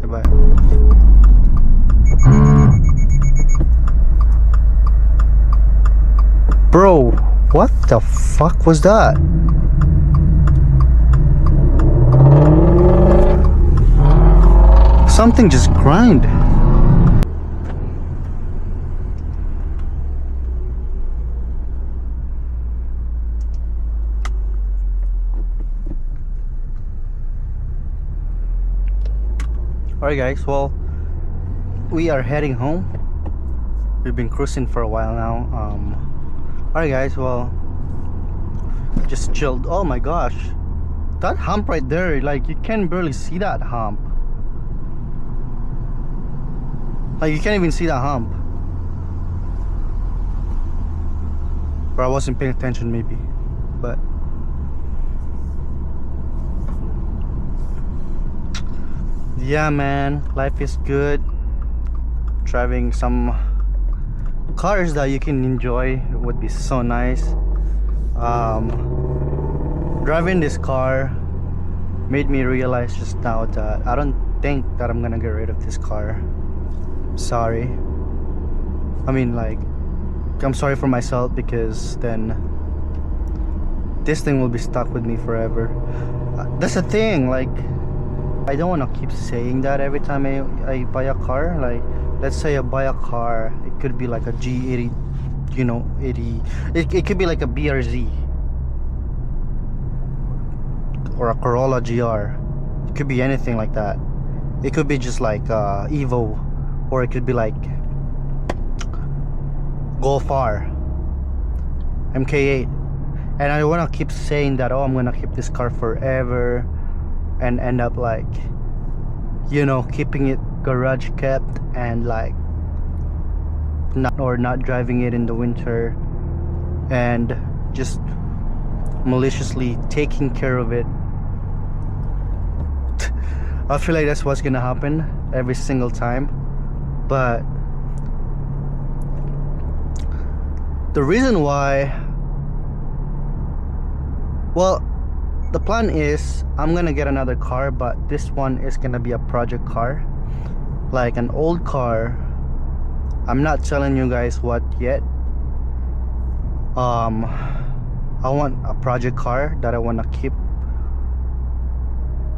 Bye. Bro, what the fuck was that? Something just grind. Alright guys, well, we are heading home. We've been cruising for a while now. Alright guys, well, just chilled. Oh my gosh, that hump right there, like you can barely see that hump. Like you can't even see that hump. Or I wasn't paying attention maybe, but yeah man, life is good. Driving some cars that you can enjoy would be so nice. Driving this car made me realize just now that I don't think that I'm gonna get rid of this car. Sorry. I mean, like, I'm sorry for myself, because then this thing will be stuck with me forever. That's the thing, like, I don't want to keep saying that every time I buy a car. Like, let's say I buy a car, it could be like a G80, you know, 80, it could be like a BRZ or a Corolla GR. It could be anything like that. It could be just like Evo, or it could be like Golf R, MK8, and I want to keep saying that, oh, I'm gonna keep this car forever, and end up like, you know, keeping it garage kept and like not driving it in the winter, and just maliciously taking care of it. I feel like that's what's gonna happen every single time. But the reason why, well, the plan is I'm gonna get another car, but this one is gonna be a project car, like an old car. I'm not telling you guys what yet. I want a project car that I want to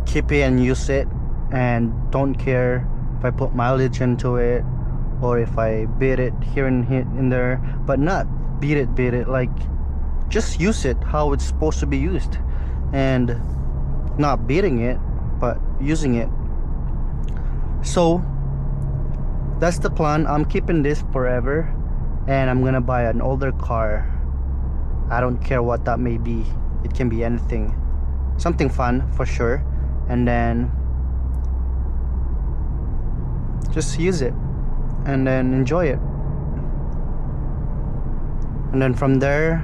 keep it and use it, and don't care if I put mileage into it or if I beat it here and in there, but not beat it, like just use it how it's supposed to be used, and not beating it but using it. So that's the plan. I'm keeping this forever, and I'm gonna buy an older car. I don't care what that may be. It can be anything, something fun for sure, and then just use it and then enjoy it, and then from there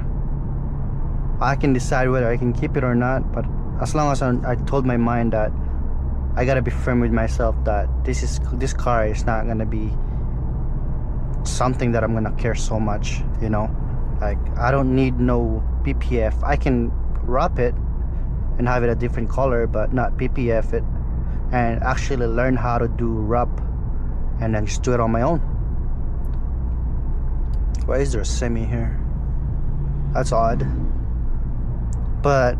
I can decide whether I can keep it or not. But as long as I told my mind that I gotta be firm with myself that this car is not gonna be something that I'm gonna care so much, you know. Like, I don't need no PPF. I can wrap it and have it a different color, but not PPF it, and actually learn how to do wrap and then just do it on my own. Why is there a semi here? That's odd, but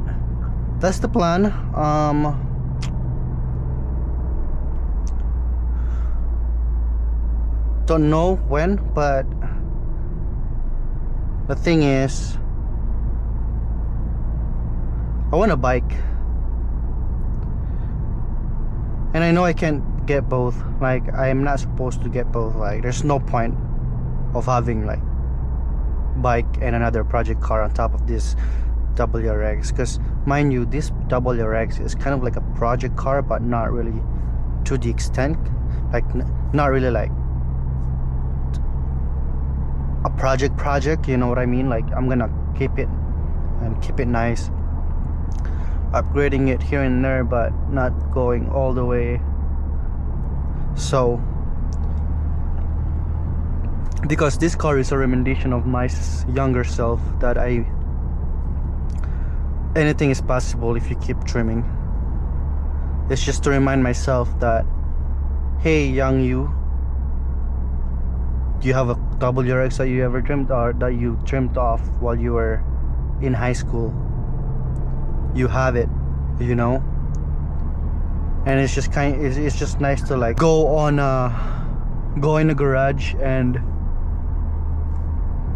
that's the plan. Don't know when, but the thing is, I want a bike, and I know I can't get both. Like, I am not supposed to get both. Like, there's no point of having like bike and another project car on top of this WRX, because mind you, this WRX is kind of like a project car, but not really to the extent, like not really like a project, you know what I mean? Like, I'm gonna keep it and keep it nice, upgrading it here and there, but not going all the way. So because this car is a recommendation of my younger self, that anything is possible if you keep trimming. It's just to remind myself that, hey, young you, do you have a WRX that you ever dreamed, or that you dreamed of while you were in high school? You have it, you know. And it's just it's just nice to like go in the garage and,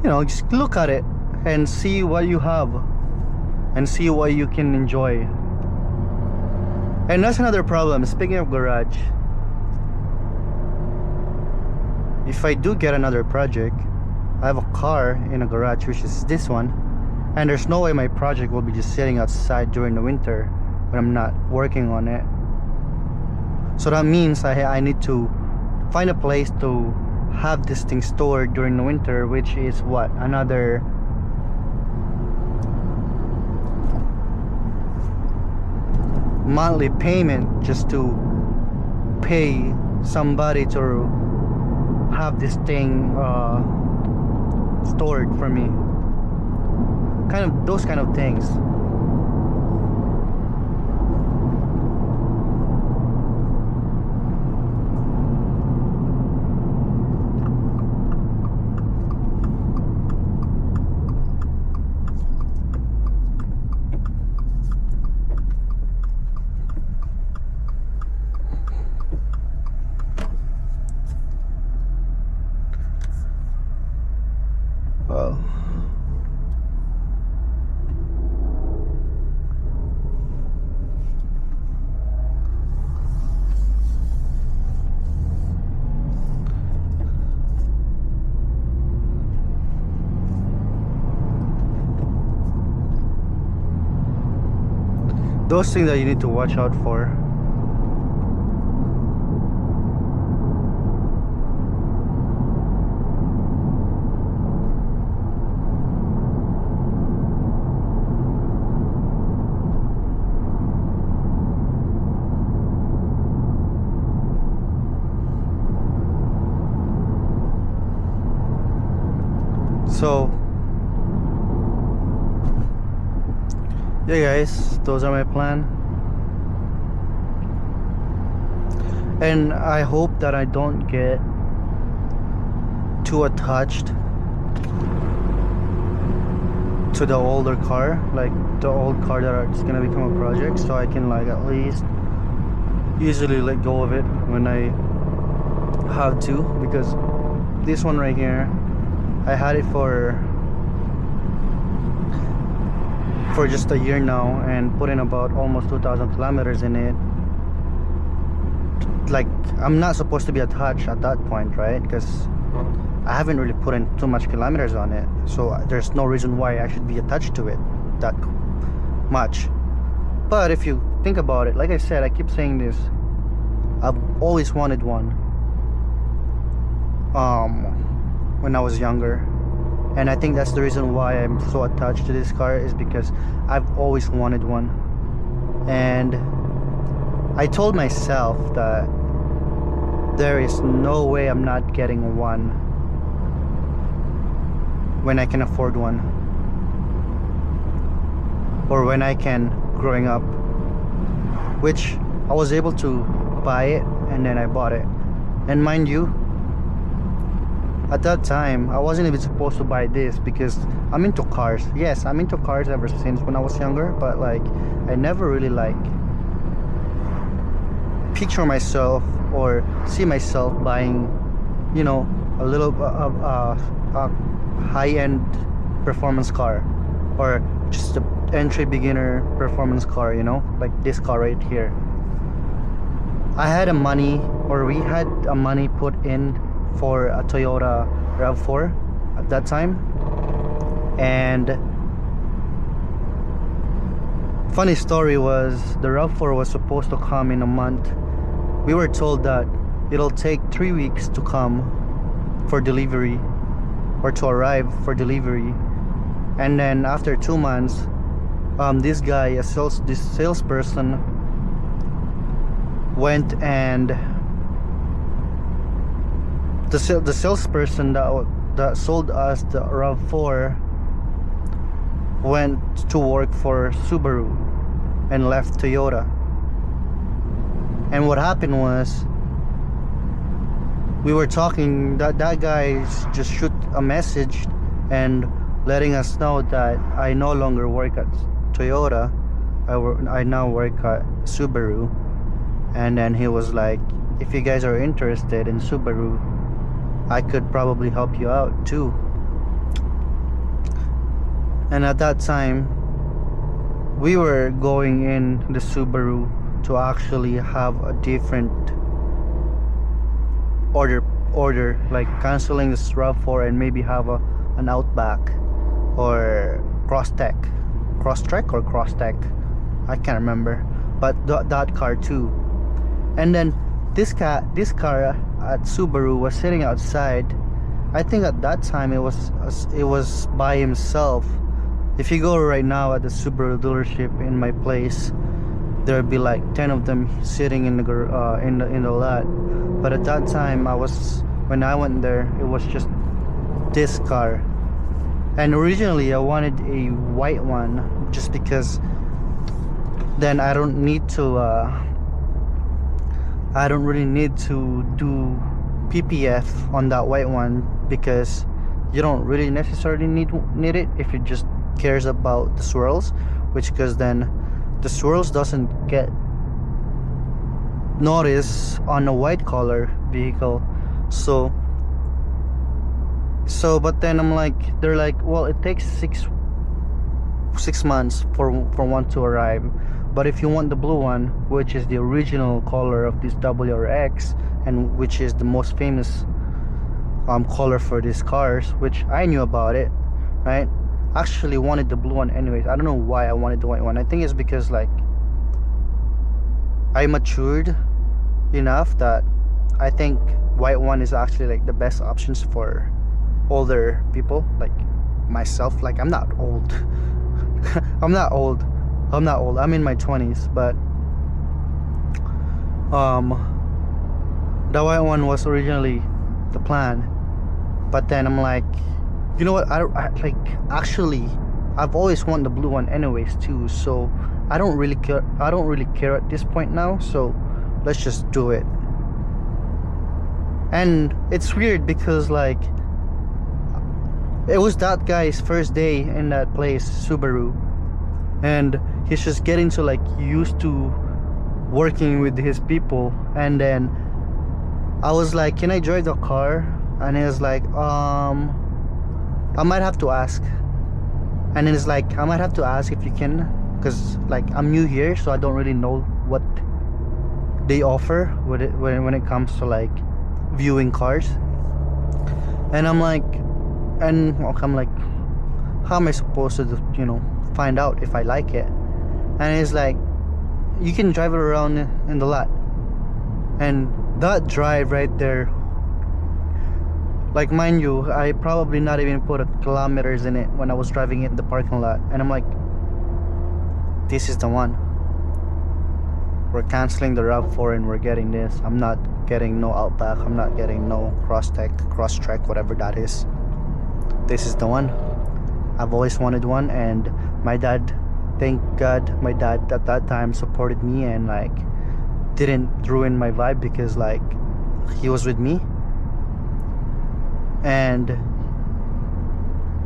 you know, just look at it and see what you have and see what you can enjoy. And that's another problem. Speaking of garage, if I do get another project, I have a car in a garage, which is this one, and there's no way my project will be just sitting outside during the winter when I'm not working on it. So that means I need to find a place to have this thing stored during the winter, which is what, another monthly payment just to pay somebody to have this thing stored for me. Kind of those kind of things. Well, those things that you need to watch out for. So yeah guys, those are my plan, and I hope that I don't get too attached to the older car, like the old car that is gonna become a project, so I can like at least easily let go of it when I have to. Because this one right here, I had it for just a year now and put in about almost 2,000 kilometers in it. Like, I'm not supposed to be attached at that point, right? Because I haven't really put in too much kilometers on it, so there's no reason why I should be attached to it that much. But if you think about it, like I said, I keep saying this, I've always wanted one when I was younger. And I think that's the reason why I'm so attached to this car, is because I've always wanted one. And I told myself that there is no way I'm not getting one when I can afford one, or when I can growing up, which I was able to buy it, and then I bought it. And mind you, at that time I wasn't even supposed to buy this, because I'm into cars. Yes, I'm into cars ever since when I was younger, but like I never really like picture myself or see myself buying, you know, a little high-end performance car, or just a entry beginner performance car, you know, like this car right here. I had a money, or we had a money put in for a Toyota RAV4 at that time. And funny story was, the RAV4 was supposed to come in a month. We were told that it'll take 3 weeks to come for delivery, or to arrive for delivery. And then after 2 months, this guy, this salesperson, went and the salesperson that sold us the RAV4 went to work for Subaru and left Toyota. And what happened was, we were talking, that guy just shoot a message and letting us know that I no longer work at Toyota. I now work at Subaru. And then he was like, if you guys are interested in Subaru, I could probably help you out too. And at that time, we were going in the Subaru to actually have a different order, like canceling the RAV4 and maybe have an Outback or Crosstrek or Crosstrek, I can't remember, but that car too. And then this car at Subaru was sitting outside. I think at that time it was by himself. If you go right now at the Subaru dealership in my place, there'd be like 10 of them sitting in the lot. But at that time, when I went there, it was just this car. And originally I wanted a white one, just because then I don't really need to do PPF on that white one, because you don't really necessarily need it if it just cares about the swirls, because then the swirls doesn't get noticed on a white color vehicle. So but then they're like, well, it takes six months for one to arrive, but if you want the blue one, which is the original color of this WRX, and which is the most famous color for these cars, which I knew about it, right? Actually wanted the blue one anyways. I don't know why I wanted the white one. I think it's because like I matured enough that I think white one is actually like the best options for older people like myself. Like, I'm not old. I'm not old. I'm in my 20s, but the white one was originally the plan. But then I'm like, you know what, I like, actually I've always wanted the blue one anyways too, so I don't really care at this point now, so let's just do it. And it's weird because like it was that guy's first day in that place, Subaru, and he's just getting to like used to working with his people. And then I was like, can I drive the car? And he was like, I might have to ask. And then it's like, I might have to ask if you can, because like I'm new here, so I don't really know what they offer when it comes to like viewing cars. And I'm like, how am I supposed to, you know, find out if I like it? And it's like, you can drive it around in the lot. And that drive right there, like, mind you, I probably not even put a kilometers in it when I was driving it in the parking lot. And I'm like, this is the one. We're canceling the RAV4 and we're getting this. I'm not getting no Outback. I'm not getting no Crosstrek, whatever that is. This is the one. I've always wanted one, and my dad, thank God, my dad at that time supported me and like didn't ruin my vibe, because like he was with me. And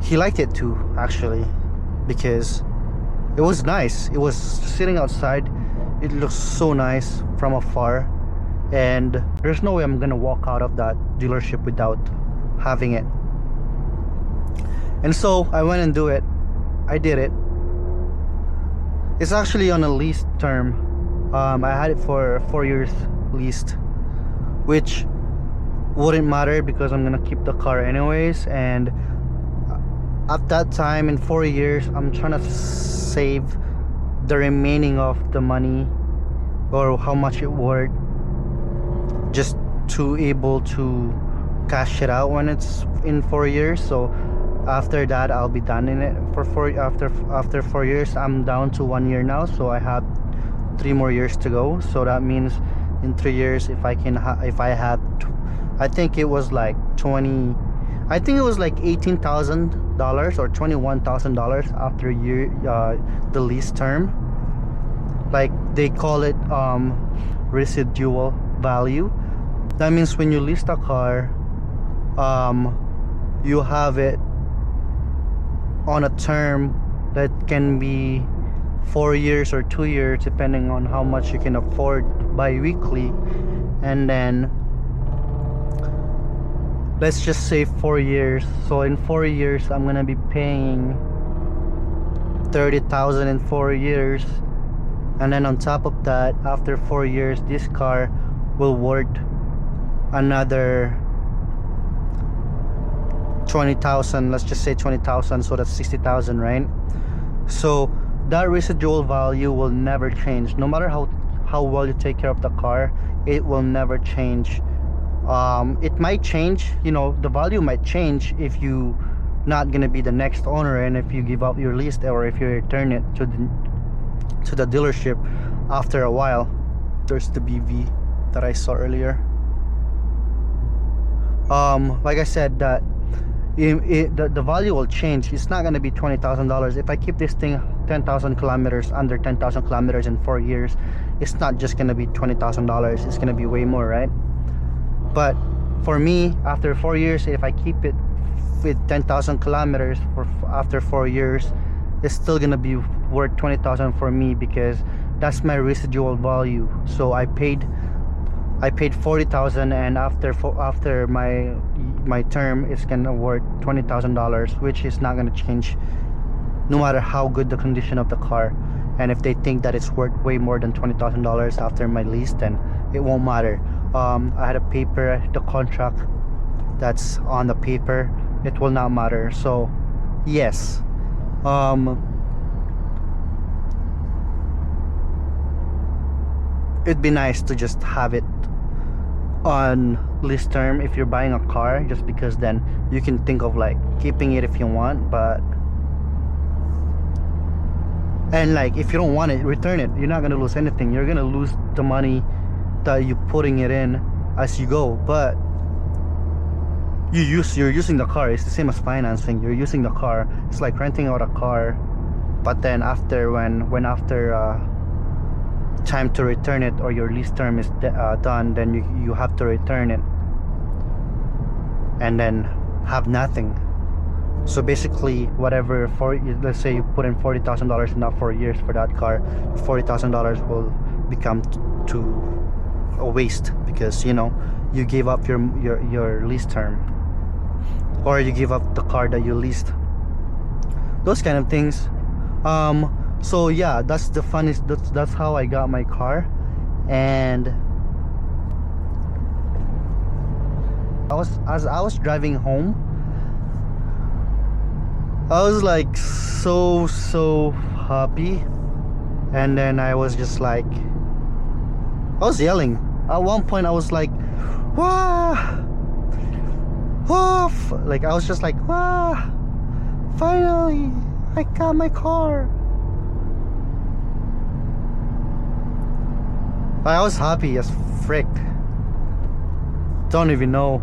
he liked it too, actually, because it was nice. It was sitting outside. It looks so nice from afar, and there's no way I'm gonna walk out of that dealership without having it. And so I went and do it. I did it. It's actually on a lease term. I had it for 4 years leased, which wouldn't matter because I'm gonna keep the car anyways. And at that time, in 4 years, I'm trying to save the remaining of the money, or how much it worth, just to able to cash it out when it's in 4 years. So after that, I'll be done in it for after 4 years. I'm down to 1 year now, so I have 3 more years to go. So that means in 3 years, if I have, I think it was like $18,000 or $21,000 after a year, the lease term. Like they call it residual value. That means when you list a car, you have it on a term that can be 4 years or 2 years, depending on how much you can afford bi-weekly. And then let's just say 4 years. So in 4 years I'm gonna be paying 30,000 in 4 years, and then on top of that, after 4 years, this car will worth another 20,000. Let's just say 20,000, so that's 60,000, right? So that residual value will never change. No matter how well you take care of the car, it will never change. It might change, you know, the value might change if you not gonna be the next owner, and if you give up your lease, or if you return it to the dealership after a while. There's the BV that I saw earlier. Like I said, that the value will change. It's not gonna be $20,000 if I keep this thing 10,000 kilometers, under 10,000 kilometers in 4 years. It's not just gonna be $20,000. It's gonna be way more, right? But for me, after 4 years, if I keep it with 10,000 kilometers after 4 years, it's still gonna be worth 20,000 for me, because that's my residual value. So I paid 40,000, and after my term, it's gonna worth $20,000, which is not gonna change no matter how good the condition of the car. And if they think that it's worth way more than $20,000 after my lease, then it won't matter. I had a paper, the contract that's on the paper, it will not matter. So yes, it'd be nice to just have it on lease term if you're buying a car, just because then you can think of like keeping it if you want. But and like, if you don't want it, return it. You're not gonna lose anything. You're gonna lose the money that you're putting it in as you go, but you're using the car. It's the same as financing. You're using the car. It's like renting out a car, but then after time to return it, or your lease term is done, then you have to return it and then have nothing. So basically, whatever, let's say you put in $40,000 in that 4 years for that car, $40,000 will become to a waste, because you know you gave up your lease term, or you give up the car that you leased. Those kind of things. So yeah, that's the funniest. That's how I got my car. And as I was driving home, I was like so happy, and then I was just like, I was yelling. At one point I was like, wah, wah, like I was just like, wah, finally I got my car. I was happy as frick. Don't even know.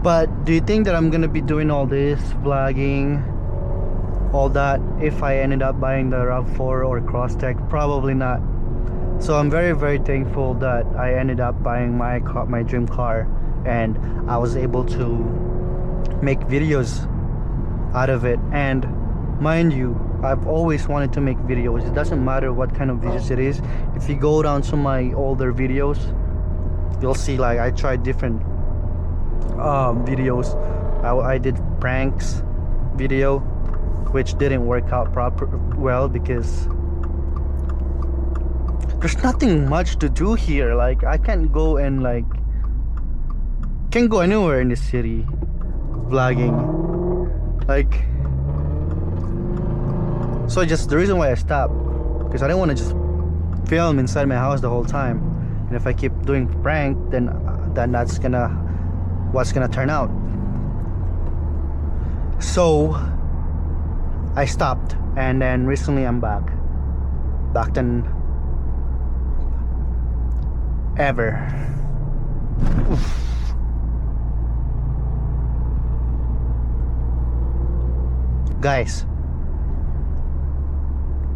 But do you think that I'm gonna be doing all this vlogging, all that, if I ended up buying the RAV4 or Crosstrek? Probably not. So I'm very thankful that I ended up buying my dream car, and I was able to make videos out of it. And mind you, I've always wanted to make videos. It doesn't matter what kind of videos it is. If you go down to my older videos, you'll see like I tried different videos. I did pranks video, which didn't work out well, because there's nothing much to do here. Like I can't go anywhere in this city vlogging. Like, so just the reason why I stopped, because I didn't want to just film inside my house the whole time. And if I keep doing prank, then that's what's gonna turn out. So I stopped. and then recently I'm back than ever. Oof. Guys,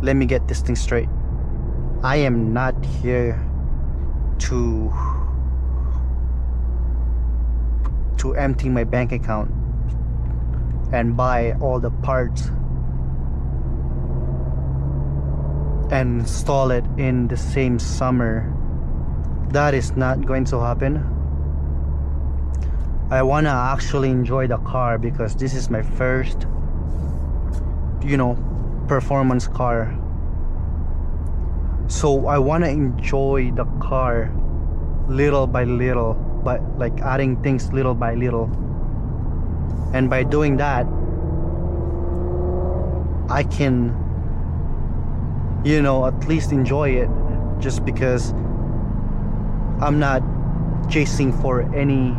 let me get this thing straight. I am not here to empty my bank account and buy all the parts and install it in the same summer. That is not going to happen. I want to actually enjoy the car because this is my first, you know, performance car. So I want to enjoy the car little by little, but like adding things little by little, and by doing that I can, you know, at least enjoy it, just because I'm not chasing for any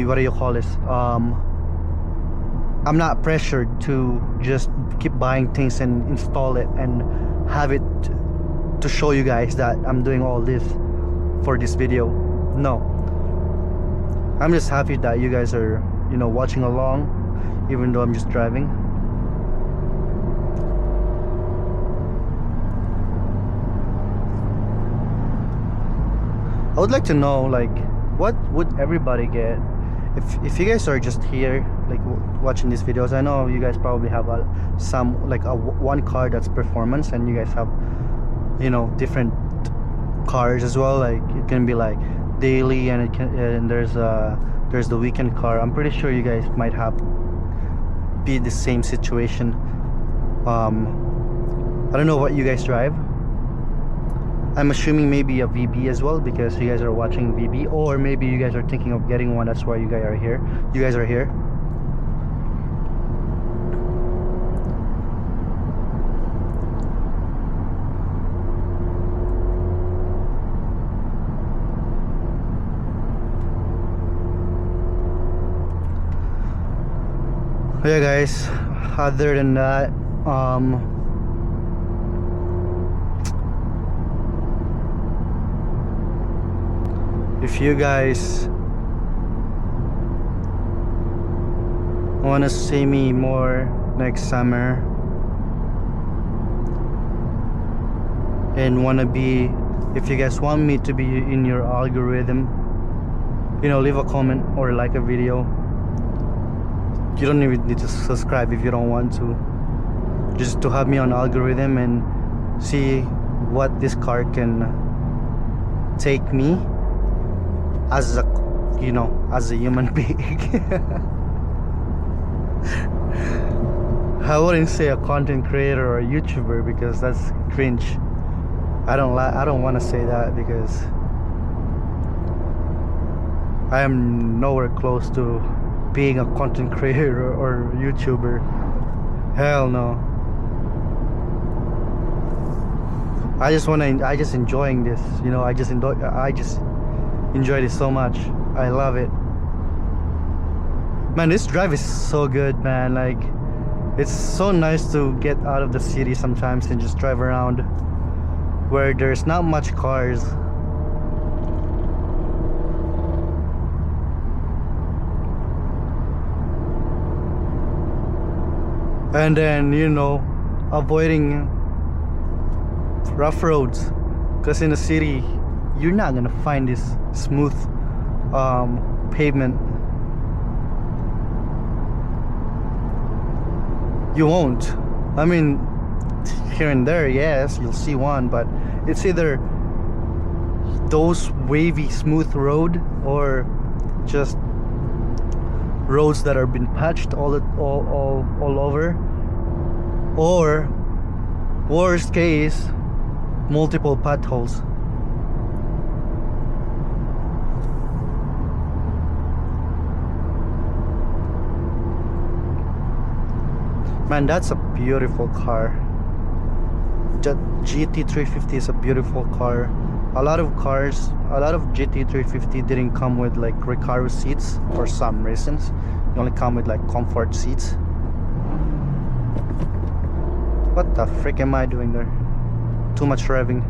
what do you call this, I'm not pressured to just keep buying things and install it and have it to show you guys that I'm doing all this for this video. No, I'm just happy that you guys are, you know, watching along, even though I'm just driving. I would like to know, like, what would everybody get if you guys are just here, like, watching these videos. I know you guys probably have some, like, one car that's performance, and you guys have, you know, different cars as well. Like, it can be like daily, and it can, and there's the weekend car. I'm pretty sure you guys might have be the same situation. I don't know what you guys drive. I'm assuming maybe a VB as well, because you guys are watching VB, or maybe you guys are thinking of getting one. That's why you guys are here. Yeah, guys, other than that, if you guys want to see me more next summer and want to be, if you guys want me to be in your algorithm, you know, leave a comment or like a video. You don't even need to subscribe if you don't want to, just to have me on algorithm and see what this car can take me as a, you know, as a human being. I wouldn't say a content creator or a YouTuber, because that's cringe. I don't want to say that, because I am nowhere close to being a content creator or YouTuber. Hell no. I just enjoying this, you know. I just enjoy this so much. I love it, man. This drive is so good, man. Like, it's so nice to get out of the city sometimes and just drive around where there's not much cars. And then, you know, avoiding rough roads, because in the city you're not gonna find this smooth pavement. You won't. I mean, here and there, yes, you'll see one, but it's either those wavy smooth road, or just roads that are been patched all over, or worst case, multiple potholes. Man, that's a beautiful car. GT350 is a beautiful car. A lot of GT350 didn't come with like Recaro seats for some reasons. They only come with like comfort seats. What the frick am I doing there? Too much revving.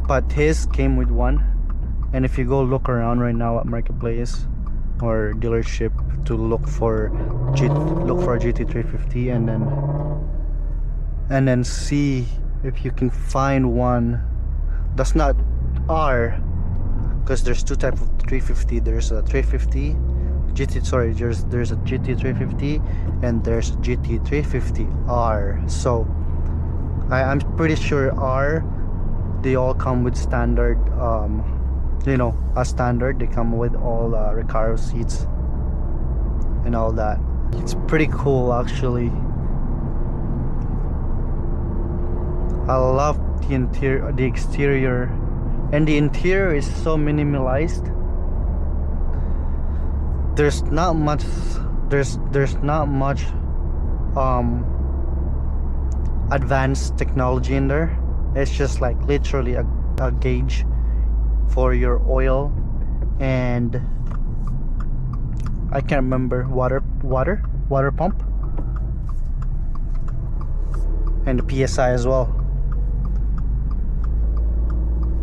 But his came with one, and if you go look around right now at marketplace or dealership to look for a GT350, and then see if you can find one that's not R, because there's two types of 350. There's a 350 GT, sorry, there's a GT350 and there's a GT350R. So I'm pretty sure R, they all come with standard, you know, as standard they come with all Recaro seats and all that. It's pretty cool actually. I love the interior, the exterior, and the interior is so minimalized. There's not much advanced technology in there. It's just like literally a gauge for your oil, and I can't remember, water pump, and the PSI as well.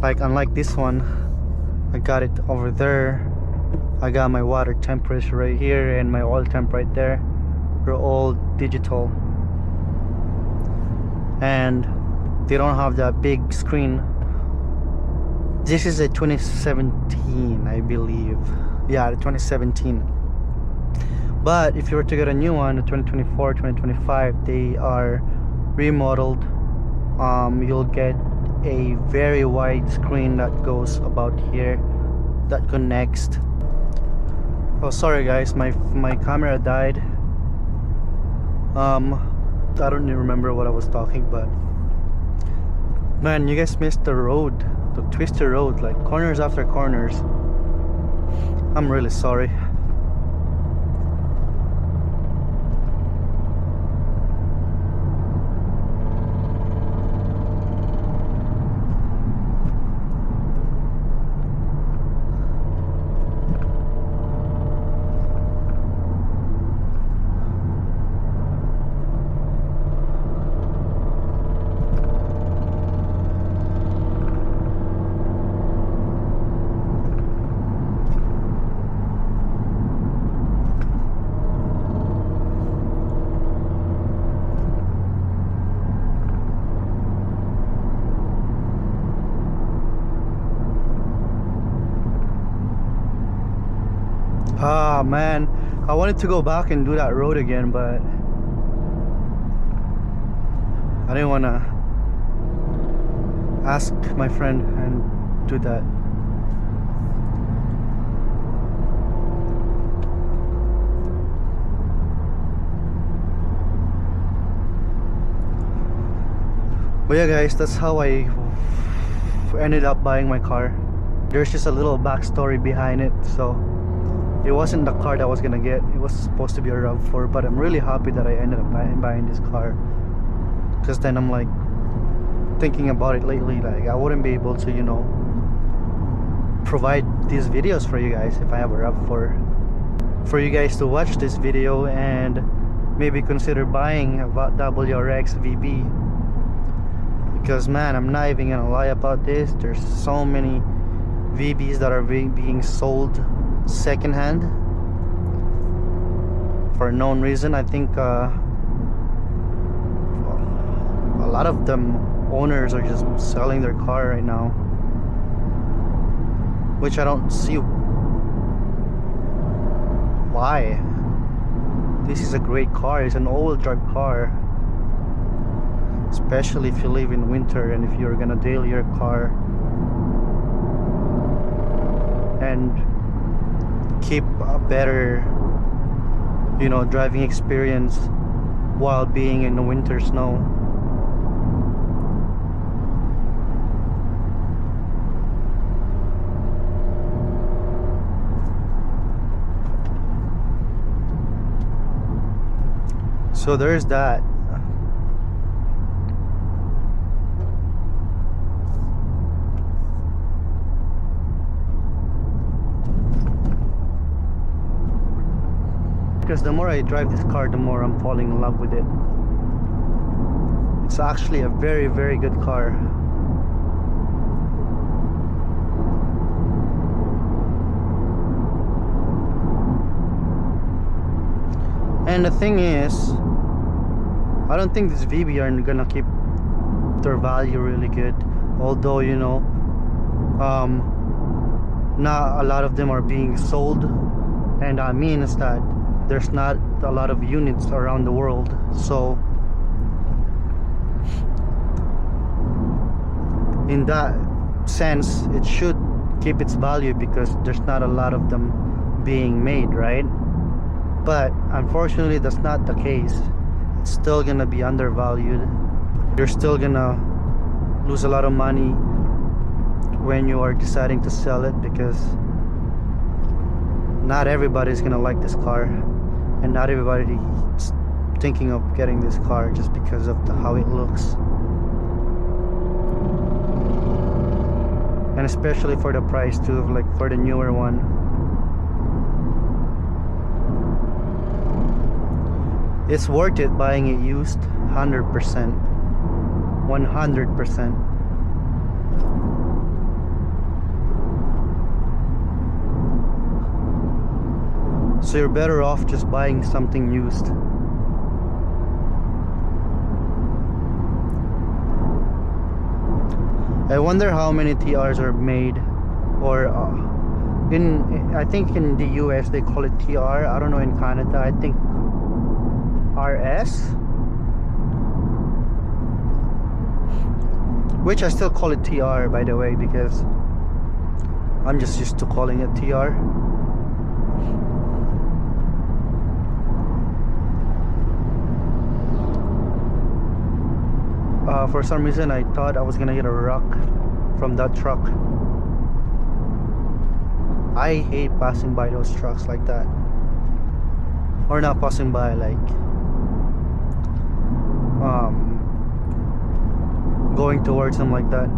Like unlike this one, I got it over there. I got my water temperature right here and my oil temp right there. They're all digital, and they don't have that big screen. This is a 2017, I believe. Yeah, the 2017. But if you were to get a new one, the 2024, 2025, they are remodeled. You'll get a very wide screen that goes about here, that connects. Oh, sorry guys, my camera died. I don't even remember what I was talking, but man, you guys missed the road, the twisted road, like corners after corners. I'm really sorry. Ah man, I wanted to go back and do that road again, but I didn't want to ask my friend and do that. But yeah guys, that's how I ended up buying my car. There's just a little backstory behind it. So it wasn't the car that I was gonna get. It was supposed to be a RAV4, but I'm really happy that I ended up buying this car, because then I'm like thinking about it lately, like I wouldn't be able to, you know, provide these videos for you guys if I have a RAV4 for you guys to watch this video and maybe consider buying a WRX VB. Because man, I'm not even gonna lie about this, there's so many VBs that are being sold secondhand for a known reason. I think a lot of them owners are just selling their car right now, which I don't see why. This is a great car. It's an all-wheel drive car, especially if you live in winter and if you're gonna daily your car and keep a better, you know, driving experience while being in the winter snow. So there's that. because the more I drive this car, the more I'm falling in love with it. It's actually a very, very good car. And the thing is, I don't think this VB are gonna keep their value really good. Although, you know, not a lot of them are being sold, and I mean is that there's not a lot of units around the world. So in that sense, it should keep its value because there's not a lot of them being made, right? But unfortunately, that's not the case. It's still gonna be undervalued. You're still gonna lose a lot of money when you are deciding to sell it, because not everybody's gonna like this car, and not everybody's thinking of getting this car just because of how it looks. And especially for the price too, like for the newer one. It's worth it buying it used, 100%. 100%. So you're better off just buying something used. I wonder how many TRs are made, or I think in the US they call it TR. I don't know in Canada. I think RS, which I still call it TR, by the way, because I'm just used to calling it TR. For some reason I thought I was gonna get a rock from that truck. I hate passing by those trucks like that, or not passing by, like going towards them like that.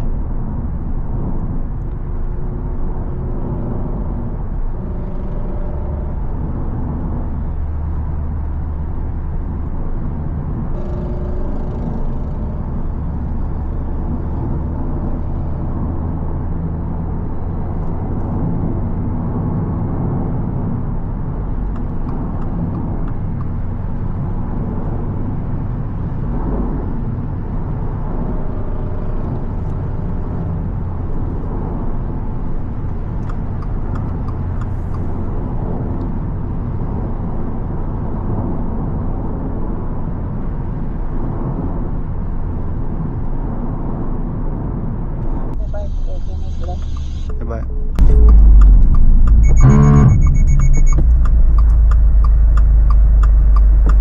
Bye.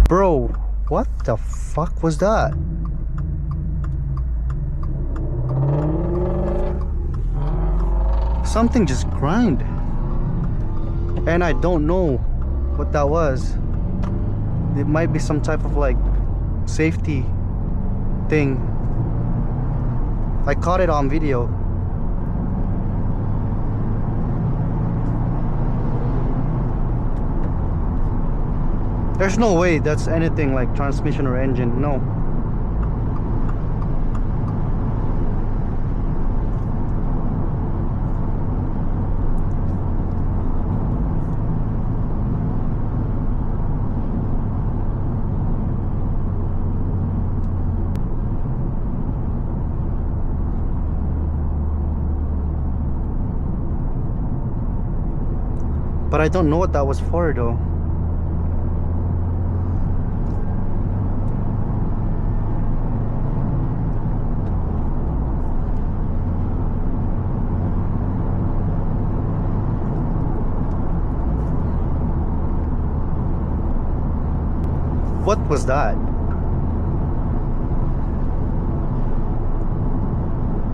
Bro, what the fuck was that? Something just grind, and I don't know what that was. It might be some type of like safety thing. I caught it on video. There's no way that's anything like transmission or engine, no. But I don't know what that was for though. What was that?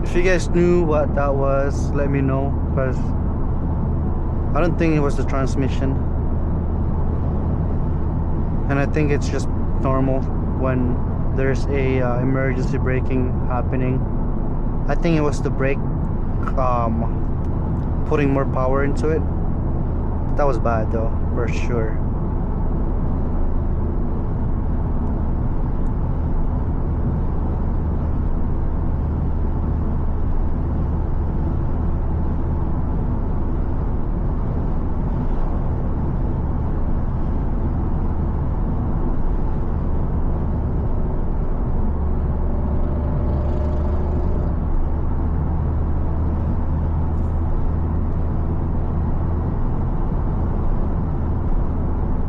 If you guys knew what that was, let me know, because I don't think it was the transmission, and I think it's just normal when there's a emergency braking happening. I think it was the brake putting more power into it. That was bad though, for sure.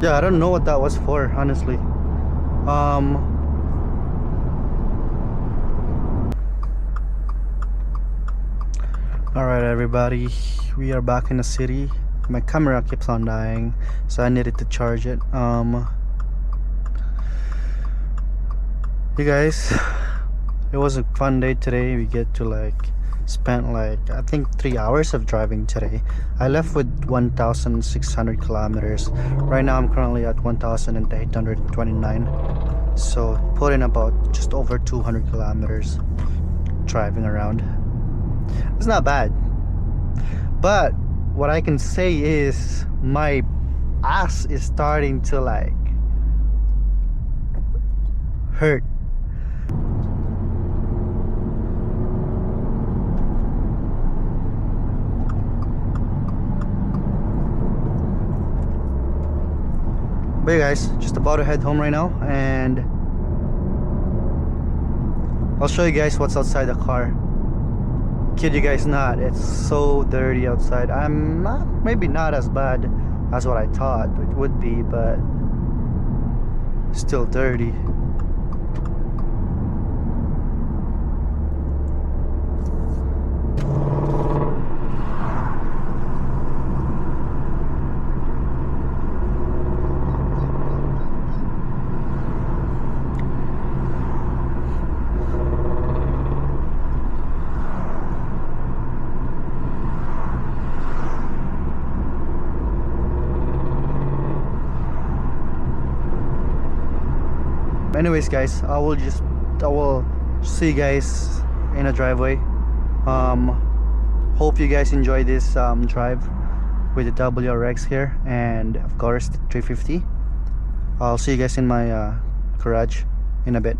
Yeah, I don't know what that was for, honestly. Alright everybody, we are back in the city. My camera keeps on dying, so I needed to charge it. You guys, it was a fun day today. We get to spent I think 3 hours of driving today. I left with 1,600 kilometers. Right now I'm currently at 1,829. So put in about just over 200 kilometers driving around. It's not bad. But what I can say is my ass is starting to hurt. But yeah guys, just about to head home right now, and I'll show you guys what's outside the car. Kid you guys not, it's so dirty outside. I'm not, maybe not as bad as what I thought it would be, but still dirty. Anyways guys, I will see you guys in a driveway. Hope you guys enjoy this drive with the WRX here, and of course the 350. I'll see you guys in my garage in a bit.